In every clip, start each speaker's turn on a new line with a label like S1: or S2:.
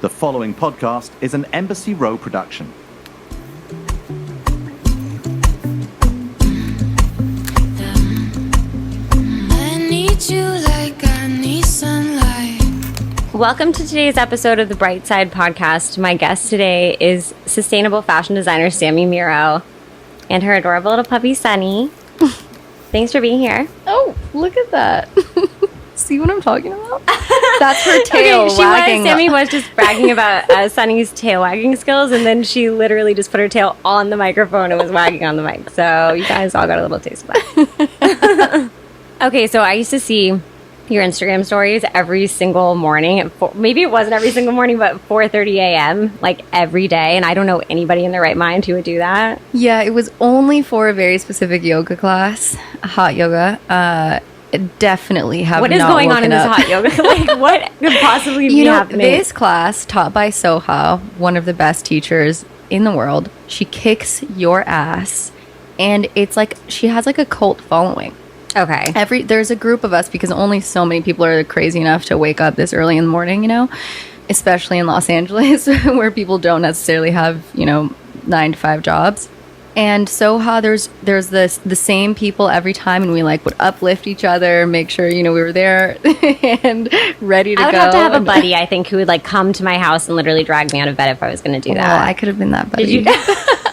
S1: The following podcast is an Embassy Row production.
S2: I need you like I need sunlight.
S3: Welcome to today's episode of the Bright Side Podcast. My guest today is sustainable fashion designer Sami Miro and her adorable little puppy Sunny. Thanks for being here.
S4: Oh, look at that. See what I'm talking about? That's her tail
S3: Okay,
S4: wagging.
S3: Sami was just bragging about Sunny's tail wagging skills, and then she literally just put her tail on the microphone and was wagging on the mic. So you guys all got a little taste of that. Okay, so I used to see your Instagram stories every single morning. Maybe it wasn't every single morning, but 4:30 a.m. like every day. And I don't know anybody in their right mind who would do that.
S4: Yeah, it was only for a very specific yoga class, hot yoga. Definitely have
S3: What is
S4: not
S3: going on in
S4: woken
S3: this
S4: up.
S3: hot yoga? Like, what could possibly be happening?
S4: This class taught by Soha, one of the best teachers in the world. She kicks your ass, and it's like she has like a cult following.
S3: Okay.
S4: There's a group of us because only so many people are crazy enough to wake up this early in the morning, you know, especially in Los Angeles where people don't necessarily have, 9-to-5 jobs. And Soha, there's the same people every time, and we would uplift each other, make sure we were there and ready to go.
S3: I would have to have a buddy, I think, who would come to my house and literally drag me out of bed if I was going to do that.
S4: Well, I could have been that buddy.
S3: Did you?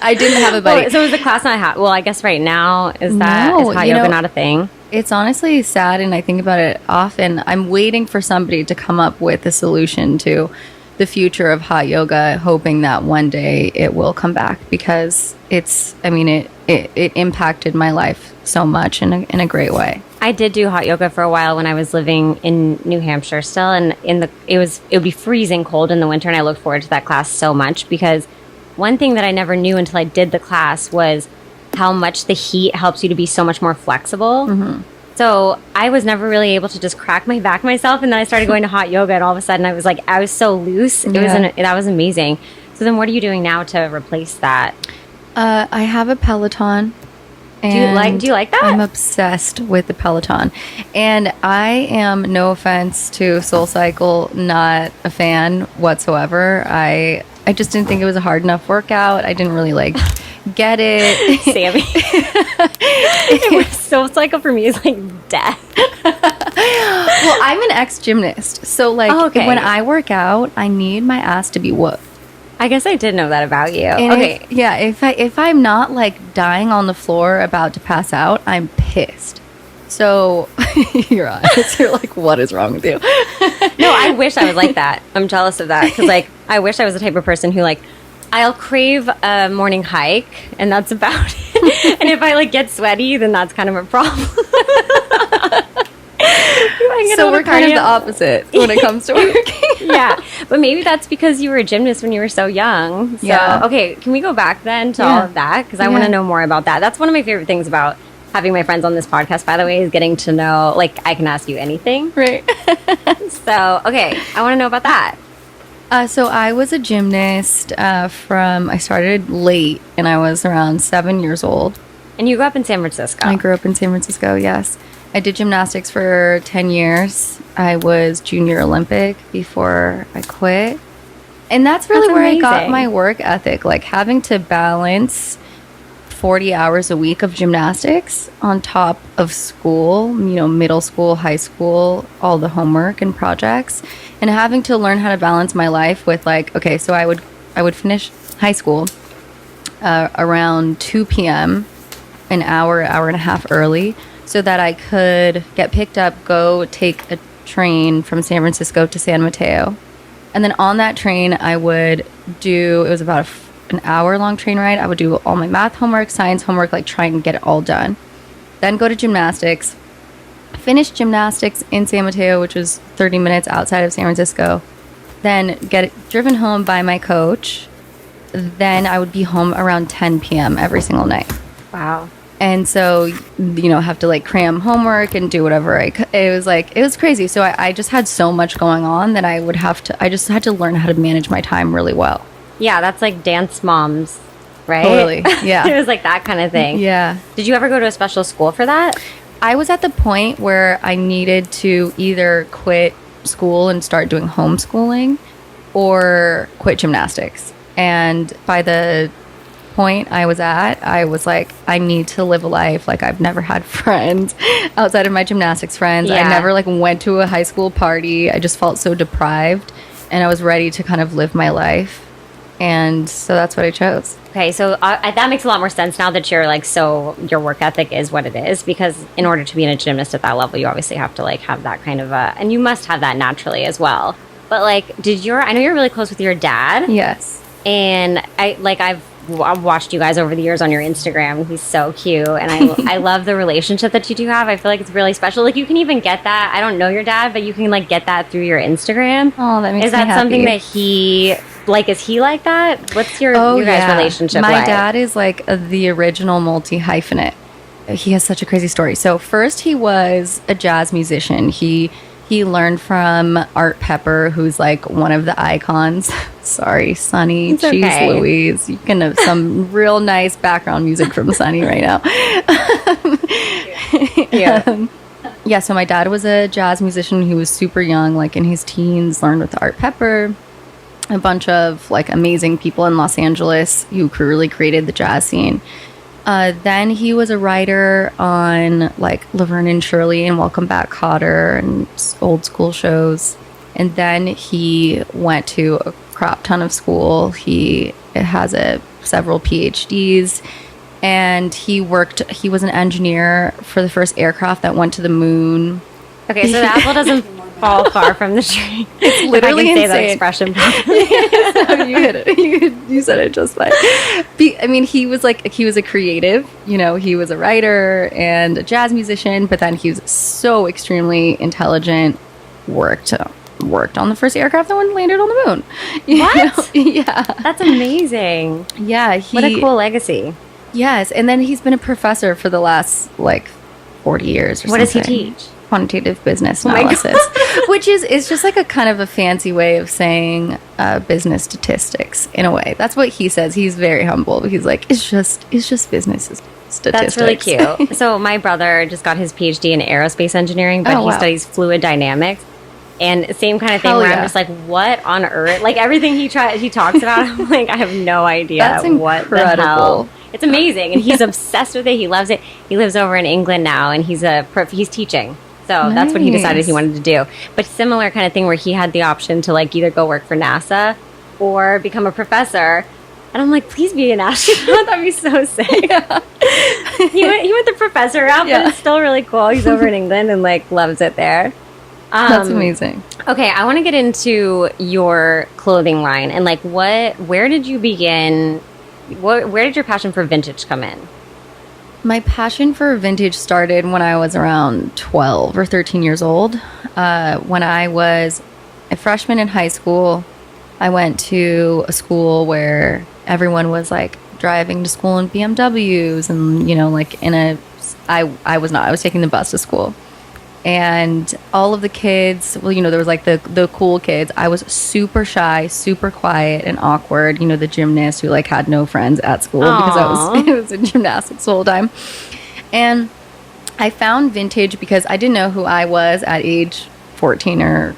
S4: I didn't have a buddy.
S3: So is the class not hot? Well, I guess right now is hot yoga not a thing?
S4: It's honestly sad, and I think about it often. I'm waiting for somebody to come up with a solution to the future of hot yoga, hoping that one day it will come back, because it impacted my life so much in a great way.
S3: I did do hot yoga for a while when I was living in New Hampshire still, and it would be freezing cold in the winter, and I looked forward to that class so much, because one thing that I never knew until I did the class was how much the heat helps you to be so much more flexible. Mm-hmm. So I was never really able to just crack my back myself, and then I started going to hot yoga, and all of a sudden I was so loose. That was amazing. So then what are you doing now to replace that?
S4: I have a Peloton.
S3: Do you like that?
S4: I'm obsessed with the Peloton. And I am, no offense to SoulCycle, not a fan whatsoever. I just didn't think it was a hard enough workout. I didn't really get it.
S3: Sami. SoulCycle for me is death.
S4: Well, I'm an ex-gymnast. So when I work out, I need my ass to be whooped.
S3: I guess I did know that about you.
S4: And
S3: okay.
S4: If I'm not dying on the floor about to pass out, I'm pissed. So your eyes, you're what is wrong with you?
S3: No, I wish I was like that. I'm jealous of that, because I wish I was the type of person who I'll crave a morning hike, and that's about it. And if I get sweaty, then that's kind of a problem.
S4: So we're kind of the opposite when it comes to working.
S3: Yeah, but maybe that's because you were a gymnast when you were so young. So,
S4: yeah.
S3: Okay, can we go back then to all of that? Because I want to know more about that. That's one of my favorite things about having my friends on this podcast, by the way, is getting to know, I can ask you anything.
S4: Right.
S3: So, okay, I want to know about that.
S4: So I was a gymnast I started late, and I was around 7 years old.
S3: And you grew up in San Francisco.
S4: I grew up in San Francisco, yes. I did gymnastics for 10 years. I was junior Olympic before I quit. And that's really where I got my work ethic, having to balance 40 hours a week of gymnastics on top of school, middle school, high school, all the homework and projects, and having to learn how to balance my life with so I would finish high school around 2 p.m., an hour and a half early, so that I could get picked up, go take a train from San Francisco to San Mateo. And then on that train, I would do, it was about an hour-long train ride. I would do all my math homework, science homework, try and get it all done. Then go to gymnastics, finish gymnastics in San Mateo, which was 30 minutes outside of San Francisco. Then get driven home by my coach. Then I would be home around 10 p.m. every single night.
S3: Wow.
S4: And so, have to cram homework and do whatever I could. It was crazy. So I just had so much going on that I just had to learn how to manage my time really well.
S3: Yeah, that's dance moms, right?
S4: Totally, yeah.
S3: It was that kind of thing.
S4: Yeah.
S3: Did you ever go to a special school for that?
S4: I was at the point where I needed to either quit school and start doing homeschooling, or quit gymnastics. And by the point I was at, I was like, I need to live a life. Like, I've never had friends outside of my gymnastics friends. I never like went to a high school party. I just felt so deprived, and I was ready to kind of live my life. And so that's what I chose.
S3: Okay, so that makes a lot more sense now that you're like, so your work ethic is what it is, because in order to be a gymnast at that level, you obviously have to like have that kind of and you must have that naturally as well. But like, I know you're really close with your dad.
S4: Yes.
S3: And I've watched you guys over the years on your Instagram. He's so cute, and I love the relationship that you two have. I feel like it's really special. Like, you can even get that. I don't know your dad, but you can like get that through your Instagram.
S4: Oh, that makes me happy. Is
S3: that something that he like? Is he like that? What's your guys' relationship
S4: My
S3: like?
S4: dad is like the original multi-hyphenate. He has such a crazy story. So first, he was a jazz musician. He learned from Art Pepper, who's like one of the icons. Sorry, Sonny.
S3: It's
S4: Jeez
S3: okay.
S4: Louise. You can have some real nice background music from Sonny right now. Yeah, so my dad was a jazz musician. He was super young, like in his teens, learned with Art Pepper. A bunch of like amazing people in Los Angeles who really created the jazz scene. Then he was a writer on like Laverne and Shirley and Welcome Back, Kotter and old school shows. And then he went to a crap ton of school. He has several PhDs, and he was an engineer for the first aircraft that went to the moon.
S3: Okay, so the apple doesn't fall far from the tree.
S4: It's literally
S3: if I can
S4: insane.
S3: say that expression.
S4: No, you hit it. You said it just fine. I mean, he was a creative. You know, he was a writer and a jazz musician, but then he was so extremely intelligent. Worked on the first aircraft that landed on the moon.
S3: What?
S4: Yeah,
S3: that's amazing.
S4: Yeah,
S3: what a cool legacy.
S4: Yes, and then he's been a professor for the last like 40 years.
S3: What does he teach?
S4: Quantitative business analysis, which is just like a kind of a fancy way of saying business statistics in a way. That's what he says. He's very humble. He's like, it's just business statistics.
S3: That's really cute. So my brother just got his PhD in aerospace engineering, but he studies fluid dynamics. And same kind of thing where I'm just like, what on earth? Like everything he talks about, I'm like, I have no idea.
S4: That's
S3: what the hell. It's amazing, and he's obsessed with it. He loves it. He lives over in England now, and he's teaching. So that's what he decided he wanted to do. But similar kind of thing where he had the option to like either go work for NASA or become a professor. And I'm like, please be an astronaut. That'd be so sick. Yeah. he went the professor route, but it's still really cool. He's over in England and like loves it there.
S4: That's amazing.
S3: Okay, I want to get into your clothing line and like where did you begin? Where did your passion for vintage come in?
S4: My passion for vintage started when I was around 12 or 13 years old. When I was a freshman in high school, I went to a school where everyone was like driving to school in BMWs and, you know, like I was not. I was taking the bus to school. And all of the kids, well, you know, there was like the cool kids. I was super shy, super quiet and awkward. You know, the gymnast who like had no friends at school because I was in gymnastics the whole time. And I found vintage because I didn't know who I was at age 14 or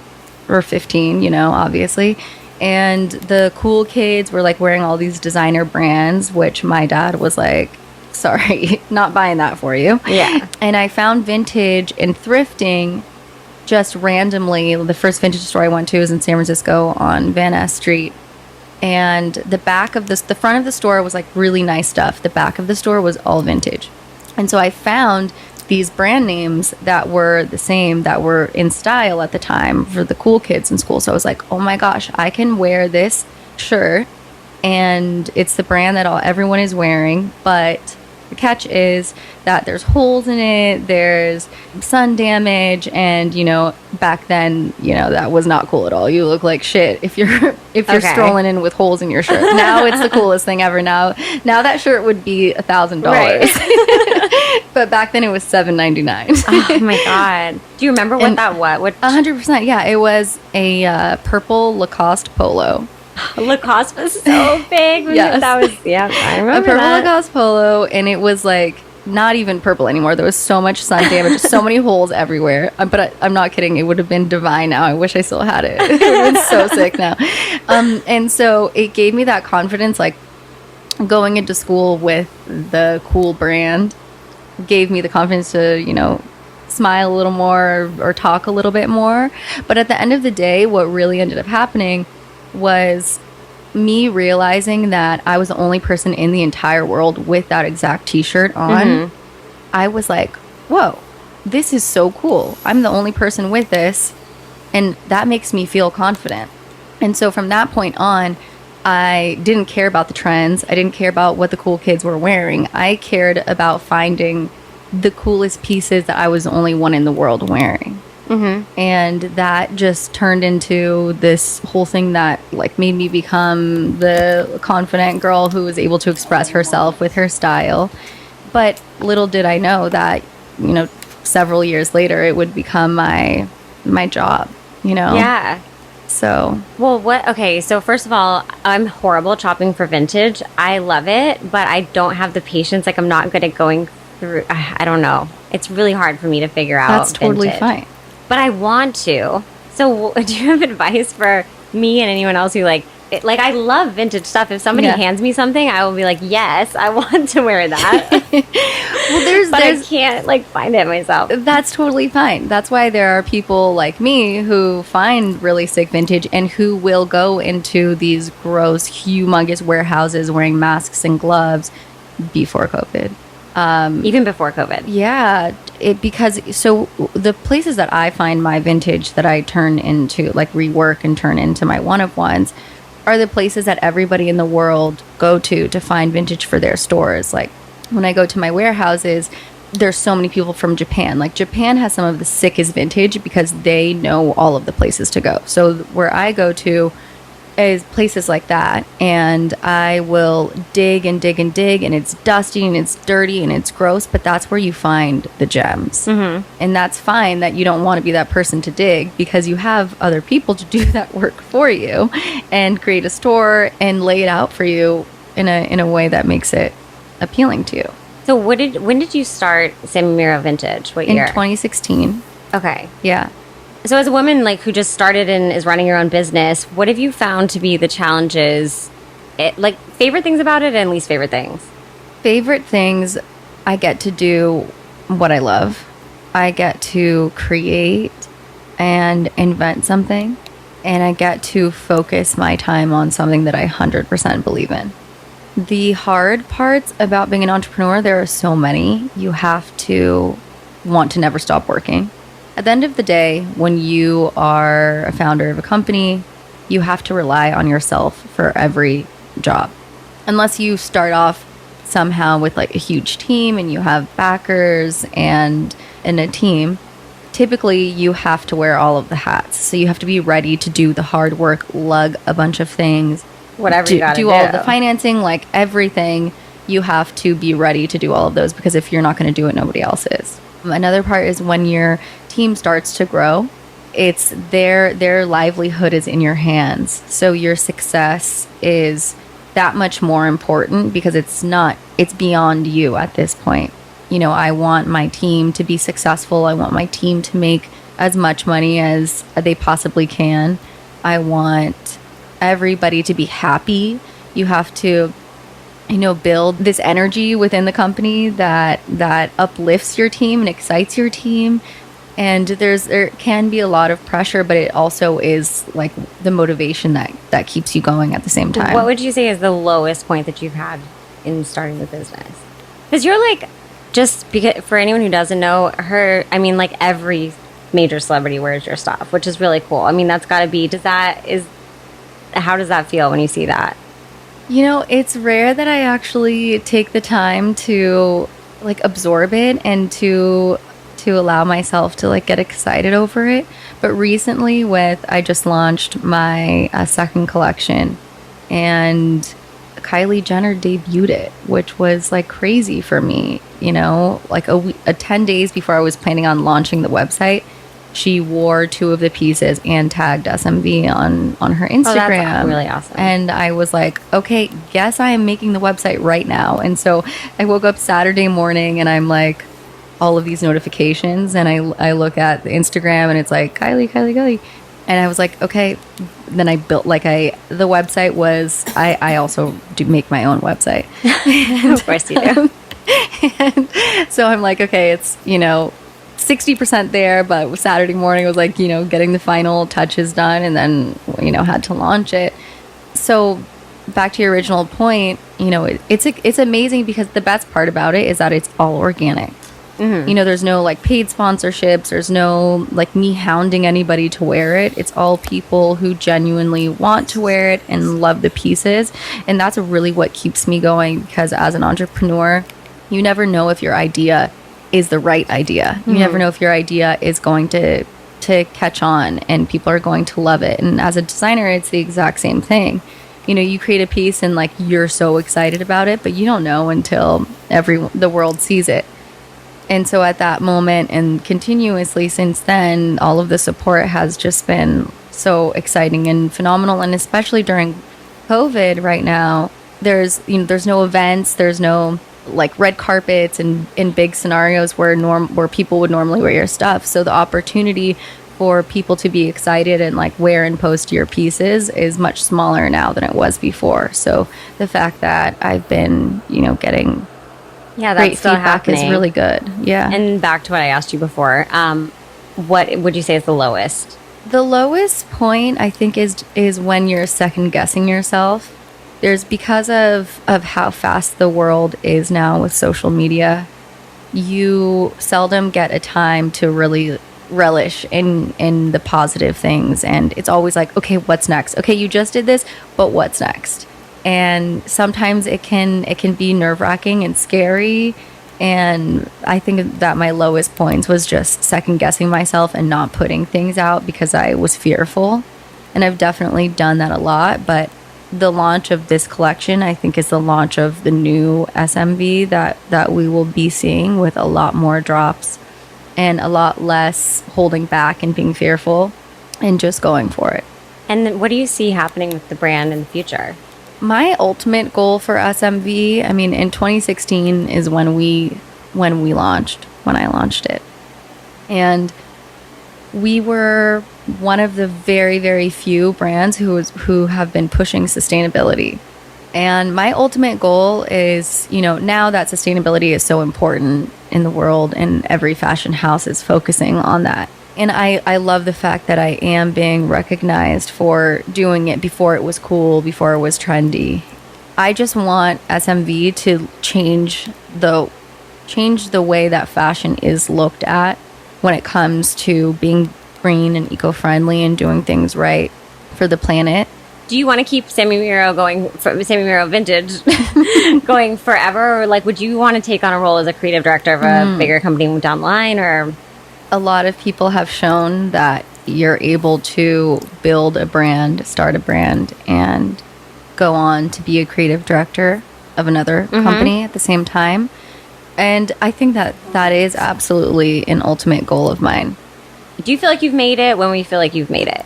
S4: 15, you know, obviously. And the cool kids were like wearing all these designer brands, which my dad was like, sorry, not buying that for you.
S3: Yeah.
S4: And I found vintage and thrifting just randomly. The first vintage store I went to was in San Francisco on Van Ness Street. And the front of the store was like really nice stuff. The back of the store was all vintage. And so I found these brand names that were the same, that were in style at the time for the cool kids in school. So I was like, oh my gosh, I can wear this shirt and it's the brand that everyone is wearing, but the catch is that there's holes in it, there's sun damage, and, you know, back then, you know, that was not cool at all. You look like shit if you're strolling in with holes in your shirt. Now it's the coolest thing ever. Now that shirt would be $1,000. Right. But back then it was $7.99.
S3: Oh my God. Do you remember what that was?
S4: 100%. Yeah, it was a purple Lacoste polo.
S3: Lacoste was so big.
S4: Yes.
S3: I remember
S4: a purple
S3: that.
S4: Lacoste polo, and it was like not even purple anymore. There was so much sun damage, so many holes everywhere. But I'm not kidding. It would have been divine now. I wish I still had it. It would have been so sick now. And so it gave me that confidence, like going into school with the cool brand gave me the confidence to, you know, smile a little more or talk a little bit more. But at the end of the day, what really ended up happening was me realizing that I was the only person in the entire world with that exact t-shirt on. I was like, whoa, this is so cool. I'm the only person with this, and that makes me feel confident. And so from that point on, I didn't care about the trends. I didn't care about what the cool kids were wearing. I cared about finding the coolest pieces that I was the only one in the world wearing. And that just turned into this whole thing that like made me become the confident girl who was able to express herself with her style. But little did I know that, you know, several years later it would become my job, you know?
S3: Yeah.
S4: So,
S3: well, okay, so first of all, I'm horrible at shopping for vintage. I love it, but I don't have the patience. Like, I'm not good at going through, I don't know. It's really hard for me to figure out
S4: that's totally
S3: vintage.
S4: fine.
S3: But I want to. So do you have advice for me and anyone else who like I love vintage stuff. If somebody hands me something, I will be like, yes, I want to wear that. But I can't like find it myself.
S4: That's totally fine. That's why there are people like me who find really sick vintage and who will go into these gross, humongous warehouses wearing masks and gloves before COVID.
S3: Even before COVID.
S4: Yeah, because the places that I find my vintage that I turn into, like rework and turn into my one-of-ones, are the places that everybody in the world go to find vintage for their stores. Like when I go to my warehouses, there's so many people from Japan. Like Japan has some of the sickest vintage because they know all of the places to go. So where I go to is places like that, and I will dig and dig and dig, and it's dusty and it's dirty and it's gross, but that's where you find the gems. And that's fine that you don't want to be that person to dig, because you have other people to do that work for you and create a store and lay it out for you in a way that makes it appealing to you.
S3: So when did you start Sami Miro Vintage? What year?
S4: In 2016.
S3: Okay.
S4: Yeah.
S3: So as a woman like who just started and is running your own business, what have you found to be the challenges, like favorite things about it and least favorite things?
S4: Favorite things, I get to do what I love. I get to create and invent something, and I get to focus my time on something that I 100% believe in. The hard parts about being an entrepreneur, there are so many. You have to want to never stop working. At the end of the day, when you are a founder of a company, you have to rely on yourself for every job. Unless you start off somehow with like a huge team and you have backers and a team, typically you have to wear all of the hats. So you have to be ready to do the hard work, lug a bunch of things,
S3: whatever you gotta
S4: do all of the financing, like everything. You have to be ready to do all of those, because if you're not going to do it, nobody else is. Another part is when your team starts to grow, it's their livelihood is in your hands. So your success is that much more important, because it's beyond you at this point. You know, I want my team to be successful. I want my team to make as much money as they possibly can. I want everybody to be happy. You have to, you know, build this energy within the company that uplifts your team and excites your team. And there can be a lot of pressure, but it also is like the motivation that keeps you going at the same time.
S3: What would you say is the lowest point that you've had in starting the business? Because you're like, just because, for anyone who doesn't know her, I mean, like every major celebrity wears your stuff, which is really cool. I mean, that's got to be, how does that feel when you see that?
S4: You know, it's rare that I actually take the time to like absorb it and to allow myself to like get excited over it. But recently I just launched my second collection, and Kylie Jenner debuted it, which was like crazy for me, you know, like 10 days before I was planning on launching the website. she wore 2 of the pieces and tagged SMV on her Instagram.
S3: That's really awesome.
S4: And I was like, okay, guess I am making the website right now. And so I woke up Saturday morning and I'm like, all of these notifications, and I look at the Instagram and it's like Kylie. And I was like, okay. Then I built the website was, I also do make my own website.
S3: Of course you do.
S4: And so I'm like, okay, it's, 60% there, but Saturday morning was like, getting the final touches done, and then, had to launch it. So back to your original point, it's amazing because the best part about it is that it's all organic. Mm-hmm. There's no paid sponsorships. There's no me hounding anybody to wear it. It's all people who genuinely want to wear it and love the pieces. And that's really what keeps me going, because as an entrepreneur, you never know if your idea is the right idea. Mm-hmm. You never know if your idea is going to catch on and people are going to love it. And as a designer, it's the exact same thing. You create a piece and you're so excited about it, but you don't know until the world sees it. And so at that moment and continuously since then, all of the support has just been so exciting and phenomenal. And especially during COVID right now, there's no events, there's no red carpets and in big scenarios where people would normally wear your stuff. So the opportunity for people to be excited and wear and post your pieces is much smaller now than it was before. So the fact that I've been, getting great feedback is really good. Yeah.
S3: And back to what I asked you before, what would you say is the lowest?
S4: The lowest point, I think, is when you're second guessing yourself. Because of how fast the world is now with social media, you seldom get a time to really relish in the positive things. And it's always okay, what's next? Okay, you just did this, but what's next? And sometimes it can be nerve-wracking and scary. And I think that my lowest points was just second guessing myself and not putting things out because I was fearful. And I've definitely done that a lot. But the launch of this collection, I think, is the launch of the new SMV that we will be seeing, with a lot more drops and a lot less holding back and being fearful and just going for it.
S3: And then what do you see happening with the brand in the future?
S4: My ultimate goal for SMV, in 2016 is when I launched it. And we were one of the very, very few brands who have been pushing sustainability. And my ultimate goal is, now that sustainability is so important in the world and every fashion house is focusing on that. And I love the fact that I am being recognized for doing it before it was cool, before it was trendy. I just want SMV to change the way that fashion is looked at when it comes to being green and eco-friendly and doing things right for the planet.
S3: Do you want to keep Sami Miro Sami Miro Vintage going forever? Or would you want to take on a role as a creative director of a bigger company down the line? Or
S4: a lot of people have shown that you're able to build a brand, start a brand, and go on to be a creative director of another company at the same time. And I think that is absolutely an ultimate goal of mine.
S3: Do you feel like you've made it when we feel like you've made it?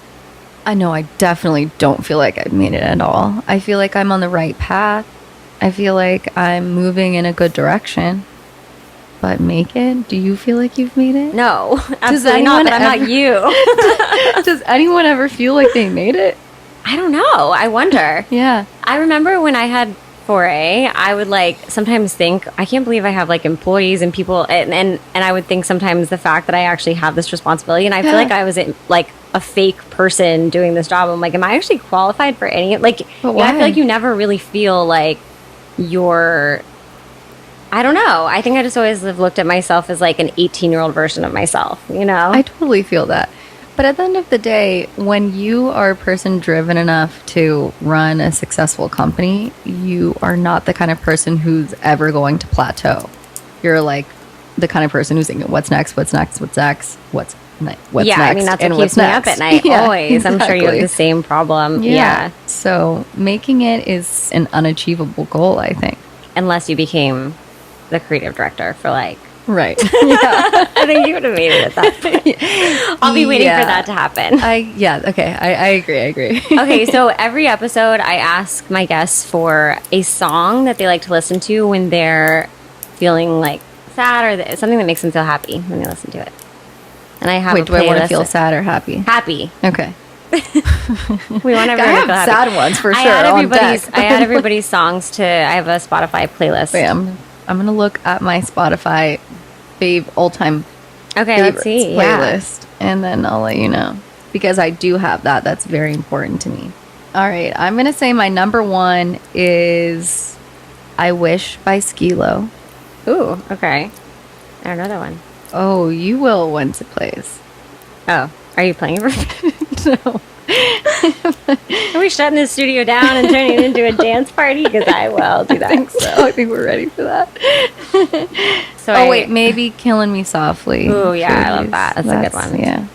S4: I know I definitely don't feel like I've made it at all. I feel like I'm on the right path. I feel like I'm moving in a good direction. But make it? Do you feel like you've made it?
S3: No, absolutely not, but I'm not you.
S4: Does anyone ever feel like they made it?
S3: I don't know. I wonder.
S4: Yeah.
S3: I remember when I had Foray, I would sometimes think, I can't believe I have employees and people, and I would think sometimes the fact that I actually have this responsibility, and I feel like I was a fake person doing this job. I'm am I actually qualified for any,
S4: But why?
S3: I feel like you never really feel like you're, I don't know. I think I just always have looked at myself as an 18-year-old version of myself, I
S4: totally feel that. But at the end of the day, when you are a person driven enough to run a successful company, you are not the kind of person who's ever going to plateau. You're the kind of person who's thinking, what's next, what's next, what's next, what's next,
S3: that's what keeps me up at night, always. Exactly. I'm sure you have the same problem. Yeah.
S4: So making it is an unachievable goal, I think.
S3: Unless you became the creative director for
S4: Right.
S3: I think you would have made it at that point. I'll be waiting for that to happen.
S4: Okay. I agree.
S3: Okay, so every episode I ask my guests for a song that they like to listen to when they're feeling like sad or something that makes them feel happy when they listen to it. And I have
S4: Wait, do I want to feel sad or happy?
S3: Happy.
S4: Okay.
S3: We want everyone
S4: I have
S3: to feel happy.
S4: sad ones for sure.
S3: I add everybody's songs to. I have a Spotify playlist.
S4: Wait, I'm gonna look at my Spotify all time
S3: Okay, let's see.
S4: playlist, and then I'll let you know because I do have that. That's very important to me. All right, I'm gonna say my number one is "I Wish" by Skilo.
S3: Ooh, okay. I don't know that one.
S4: Oh, you will once it plays.
S3: Oh, are you playing it for
S4: No.
S3: Are we shutting this studio down and turning it into a dance party? Because I will do that.
S4: I think we're ready for that. Wait, maybe "Killing Me Softly."
S3: Ooh, yeah, I love that. That's a good one.
S4: Yeah,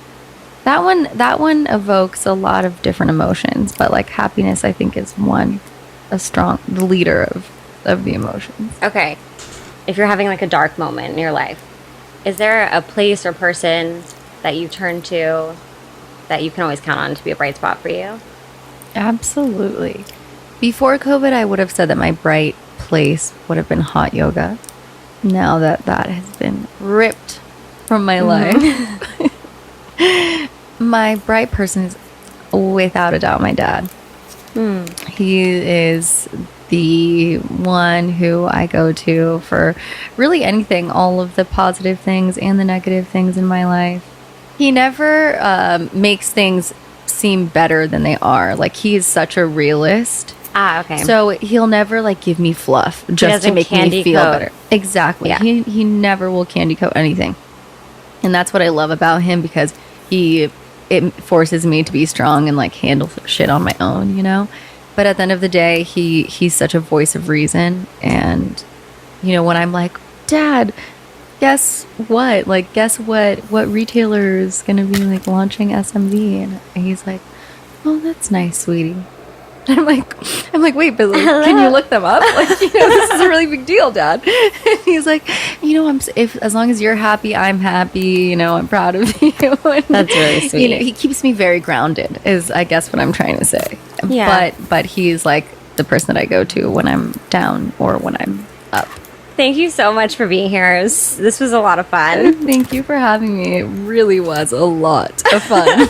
S4: that one evokes a lot of different emotions, but like happiness, I think, is the leader of the emotions.
S3: Okay, if you're having like a dark moment in your life, is there a place or person that you turn to that you can always count on to be a bright spot for you?
S4: Absolutely. Before COVID, I would have said that my bright place would have been hot yoga. Now that has been ripped from my life, my bright person is without a doubt my dad. He is the one who I go to for really anything, all of the positive things and the negative things in my life. He never makes things seem better than they are. Like, he is such a realist.
S3: Ah, okay.
S4: So he'll never like give me fluff just to make me feel better. Exactly.
S3: Yeah.
S4: He never will candy coat anything. And that's what I love about him, because it forces me to be strong and like handle shit on my own, you know? But at the end of the day, he's such a voice of reason. And, you know, when I'm like, Dad, guess what? Like, guess what retailer is going to be like launching SMV? And he's like, oh, that's nice, sweetie. And I'm like, wait, but like, can you look them up? Like, you know, this is a really big deal, Dad. And he's like, you know, as long as you're happy, I'm happy. You know, I'm proud of you. And,
S3: that's really sweet.
S4: You know, he keeps me very grounded, is I guess what I'm trying to say.
S3: Yeah.
S4: But he's like the person that I go to when I'm down or when I'm up.
S3: Thank you so much for being here. This was a lot of fun.
S4: Thank you for having me. It really was a lot of fun.